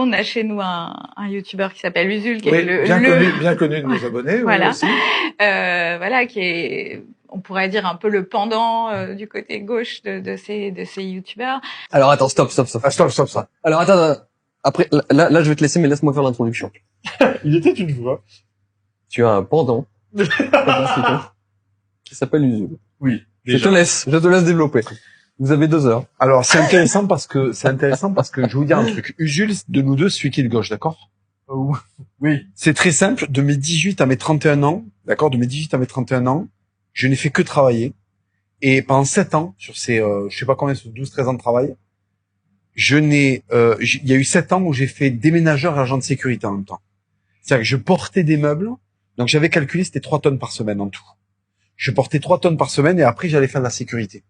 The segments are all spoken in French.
On a chez nous un youtubeur qui s'appelle Usul, qui Oui, est bien connu de nos abonnés. Voilà. Oui, aussi. Voilà, qui est, on pourrait dire un peu le pendant du côté gauche de ces youtubeurs. Alors attends, stop. Ah, stop ça. Alors attends. Après, là, je vais te laisser, mais laisse-moi faire l'introduction. Il était une fois. Tu as un pendant qui s'appelle Usul. Oui. Je te laisse développer. Vous avez 2 heures. Alors, c'est intéressant parce que je vais vous dire un truc. Usul, de nous deux, celui qui est de gauche, d'accord? Oui. C'est très simple. De mes 18 à mes 31 ans, d'accord? De mes 18 à mes 31 ans, je n'ai fait que travailler. Et pendant 7 ans, sur ces, je sais pas combien, sur 12-13 ans de travail, il y a eu 7 ans où j'ai fait déménageur et agent de sécurité en même temps. C'est-à-dire que je portais des meubles. Donc, j'avais calculé, c'était 3 tonnes par semaine en tout. Je portais 3 tonnes par semaine et après, j'allais faire de la sécurité.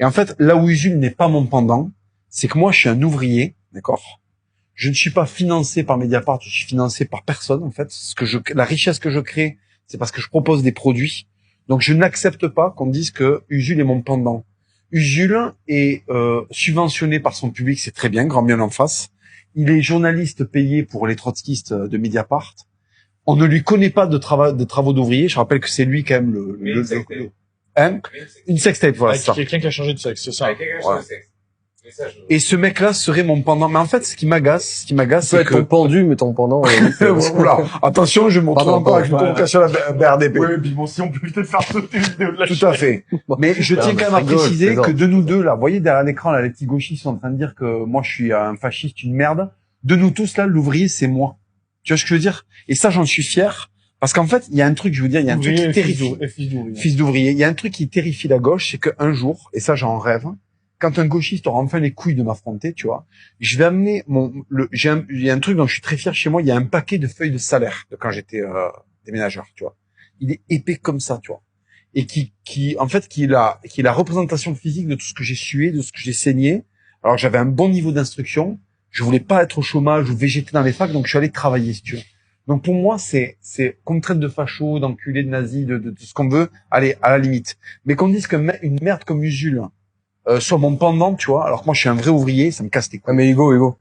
Et en fait, là où Usul n'est pas mon pendant, c'est que moi, je suis un ouvrier, d'accord? Je ne suis pas financé par Mediapart, je suis financé par personne, en fait. La richesse que je crée, c'est parce que je propose des produits. Donc, je n'accepte pas qu'on dise que Usul est mon pendant. Usul est subventionné par son public, c'est très bien, grand bien en face. Il est journaliste payé pour les trotskistes de Mediapart. On ne lui connaît pas de travaux d'ouvrier. Je rappelle que c'est lui, quand même, une sextape, voilà, c'est ça. Quelqu'un qui a changé de sexe, c'est ça. Voilà. Et ce mec-là serait mon pendant. Mais en fait, ce qui m'agace, C'est que ton pendu, mais ton pendant. Oula, attention, je montre encore avec une convocation à la BRDP. Oui, puis bon, si on peut peut-être faire sauter une vidéo de la Tout à fait. Mais je tiens quand même à préciser que de nous deux, là, vous voyez derrière l'écran, là, les petits gauchistes sont en train de dire que moi, je suis un fasciste, une merde. De nous tous, là, l'ouvrier, c'est moi. Tu vois ce que je veux dire? Et ça, j'en suis fier. Parce qu'en fait, il y a un truc, je veux dire, il y a un truc qui terrifie. Fils d'ouvrier. Il y a un truc qui terrifie la gauche, c'est qu'un jour, et ça, j'en rêve, quand un gauchiste aura enfin les couilles de m'affronter, tu vois, je vais amener il y a un truc dont je suis très fier chez moi, il y a un paquet de feuilles de salaire de quand j'étais déménageur, tu vois. Il est épais comme ça, tu vois. Et qui est la représentation physique de tout ce que j'ai sué, de ce que j'ai saigné. Alors que j'avais un bon niveau d'instruction, je voulais pas être au chômage ou végéter dans les facs, donc je suis allé travailler, si tu veux. Donc pour moi, c'est qu'on me traite de facho, d'enculé, de nazi, de tout ce qu'on veut, allez, à la limite. Mais qu'on dise qu'une merde comme Usul soit mon pendant, tu vois, alors que moi je suis un vrai ouvrier, ça me casse les couilles. Ah mais Hugo.